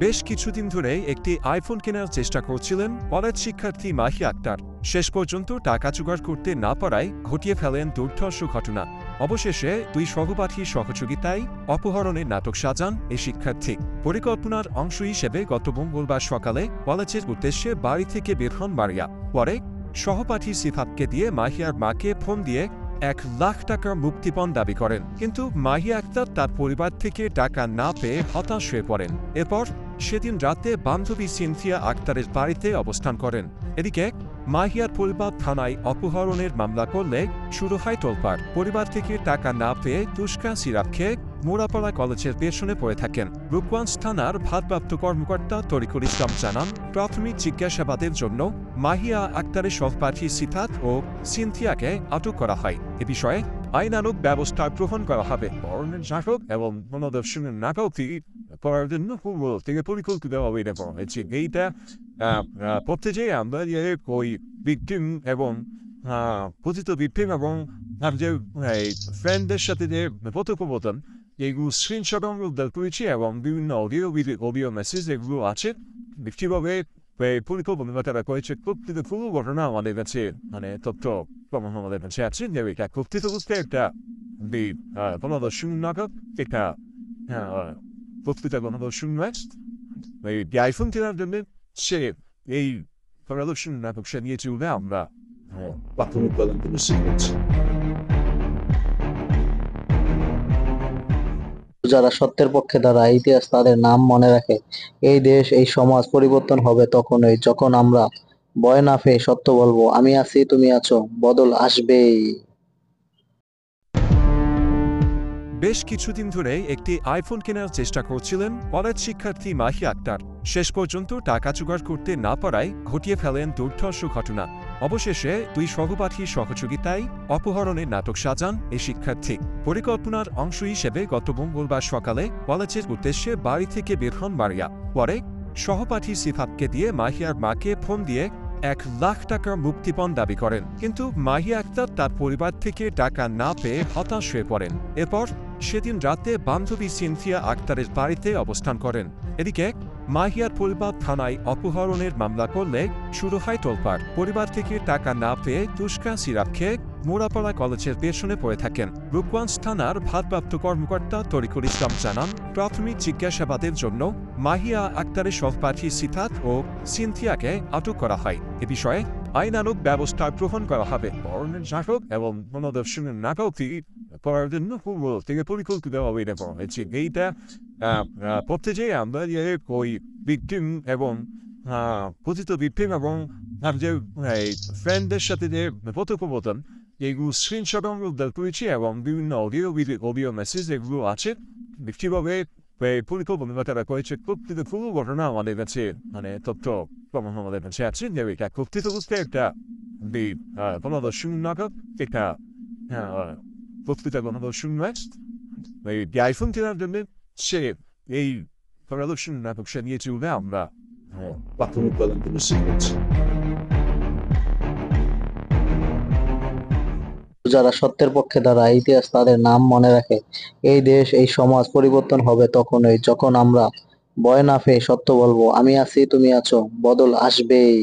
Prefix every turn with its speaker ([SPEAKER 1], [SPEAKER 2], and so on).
[SPEAKER 1] বেশ কিছুদিন ধরে একটি আইফোন কেনার চেষ্টা করছিলেন কলেজ শিক্ষার্থী মাহি আক্তার। শেষ পর্যন্ত টাকা জোগাড় করতে না পারায় ঘটিয়ে ফেলেন দুর্ধর্ষ ঘটনা। অবশেষে দুই সহপাঠীর সহযোগিতায় অপহরণের নাটক সাজান এই শিক্ষার্থী। পরিকল্পনার অংশ হিসেবে গত মঙ্গলবার সকালে কলেজের উদ্দেশ্যে বাড়ি থেকে বের হন মারিয়া। পরে সহপাঠী সিফাতকে দিয়ে মাহিয়ার মাকে ফোন দিয়ে 1 লাখ টাকার মুক্তিপণ দাবি করেন, কিন্তু মাহিয়া আক্তার তার পরিবার থেকে টাকা না পেয়ে হতাশ হয়ে পড়েন। এরপর সেদিন রাতে বান্ধবী সিনথিয়া আক্তারের বাড়িতে অবস্থান করেন। এদিকে মাহিয়ার পরিবার থানায় অপহরণের মামলা করলে শুরু হয় তোলপাড়। পরিবার থেকে টাকা না পেয়ে তুস্কা সিরাপ খেয়ে মোড়াপাড়া কলেজের পেছনে পড়ে থাকেন। রূপগঞ্জ থানার ভারপ্রাপ্ত কর্মকর্তা তরিকুল ইসলাম জানান, প্রাথমিক জিজ্ঞাসাবাদের জন্য মাহিয়া আক্তারের সহপাঠী সিফাত ও সিনথিয়াকে আটক করা হয়। এ বিষয়ে আইনানুগ ব্যবস্থা গ্রহণ করা হবে। নাটক এবং মনোদর্শনের নাটকটি করার জন্য পূর্ব থেকে পরিকল্পিতভাবে এটা করা হয়েছে। এইটা করতে যেয়ে আমরা ওই ভিকটিম এবং পতিত ভিকটিম এবং যে ফ্রেন্ডদের সাথে যে কথোপকথন এইগুলো স্ক্রিনশট উদ্ধার করেছি এবং বিভিন্ন অডিও মেসেজ এগুলো আছে। কিভাবে পরিকল্পনা তারা করেছে প্রকৃত পুরো ঘটনা আমাদের কাছে তথ্য প্রমাণ আমাদের কাছে আছে। যে এটা প্রকৃত বুঝতে একটা গণদর্শন নাটক, একটা প্রকৃত গণদর্শন নয়। এই আইফোন কেনার জন্য সে এই গণদর্শন নাটক সে নিয়ে চলবে। আমরা প্রাথমিক তদন্ত করছি।
[SPEAKER 2] যারা সত্যের পক্ষে দাঁড়ায়, ইতিহাস তাদের নাম মনে রাখে। এই দেশ, এই সমাজ পরিবর্তন হবে তখনই যখন আমরা ভয় না পেয়ে সত্য বলবো। আমি আছি, তুমি আছো, বদল আসবেই।
[SPEAKER 1] বেশ কিছুদিন ধরে একটি আইফোন কেনার চেষ্টা করছিলেন কলেজ শিক্ষার্থী মাহি আক্তার। শেষ পর্যন্ত টাকা জোগাড় করতে না পারায় ঘটিয়ে ফেলেন দুর্ধর্ষ ঘটনা। অবশেষে দুই সহপাঠীর সহযোগিতায় অপহরণের নাটক সাজান এই শিক্ষার্থী। পরিকল্পনার অংশ হিসেবে গত মঙ্গলবার সকালে কলেজের উদ্দেশ্যে বাড়ি থেকে বের হন মারিয়া। পরে সহপাঠী সিফাতকে দিয়ে মাহিয়ার মাকে ফোন দিয়ে 1 লাখ টাকার মুক্তিপণ দাবি করেন, কিন্তু মাহিয়া আক্তার তার পরিবার থেকে টাকা না পেয়ে হতাশ হয়ে পড়েন। এরপর সেদিন রাতে বান্ধবী সিনথিয়া আক্তারের বাড়িতে অবস্থান করেন। এদিকে মাহিয়ার পরিবার থানায় অপহরণের মামলা করলে শুরু হয় তোলপাড়। পরিবার থেকে টাকা না পেয়ে তুস্কা সিরাপ খেয়ে মোড়াপাড়া কলেজের পেছনে পড়ে থাকেন। রূপগঞ্জ থানার ভারপ্রাপ্ত কর্মকর্তা তরিকুল ইসলাম জানান, প্রাথমিক জিজ্ঞাসাবাদের জন্য মাহিয়া আক্তারের সহপাঠী সিফাত ও সিনথিয়াকে আটক করা হয়। এ বিষয়ে আইনানুগ ব্যবস্থা গ্রহণ করা হবে। নাটক এবং মনোদর্শনের নাটকটি করার জন্য পূর্ব থেকে পরিকল্পিতভাবে এটা করা হয়েছে। এইটা করতে যেয়ে আমরা ওই ভিকটিম এবং পতিত ভিকটিম এবং যে ফ্রেন্ডদের সাথে যে কথোপকথন এইগুলো স্ক্রিনশট উদ্ধার করেছি এবং বিভিন্ন অডিও মেসেজ এগুলো আছে। কিভাবে পরিকল্পনা তারা করেছে প্রকৃত পুরো ঘটনা আমাদের কাছে তথ্য প্রমাণ আমাদের কাছে আছে। যে এটা প্রকৃত বুঝতে একটা গণদর্শন নাটক, একটা প্রকৃত গণদর্শন নয়। এই আইফোন কেনার জন্য সে এই গণদর্শন নাটক সে নিয়ে চলবে। আমরা প্রাথমিক তদন্ত করছি।
[SPEAKER 2] যারা সত্যের পক্ষে দাঁড়ায়, ইতিহাস তাদের নাম মনে রাখে। এই দেশ, এই সমাজ পরিবর্তন হবে তখনই যখন আমরা ভয় না পেয়ে সত্য বলবো। আমি আছি, তুমি আছো, বদল আসবেই।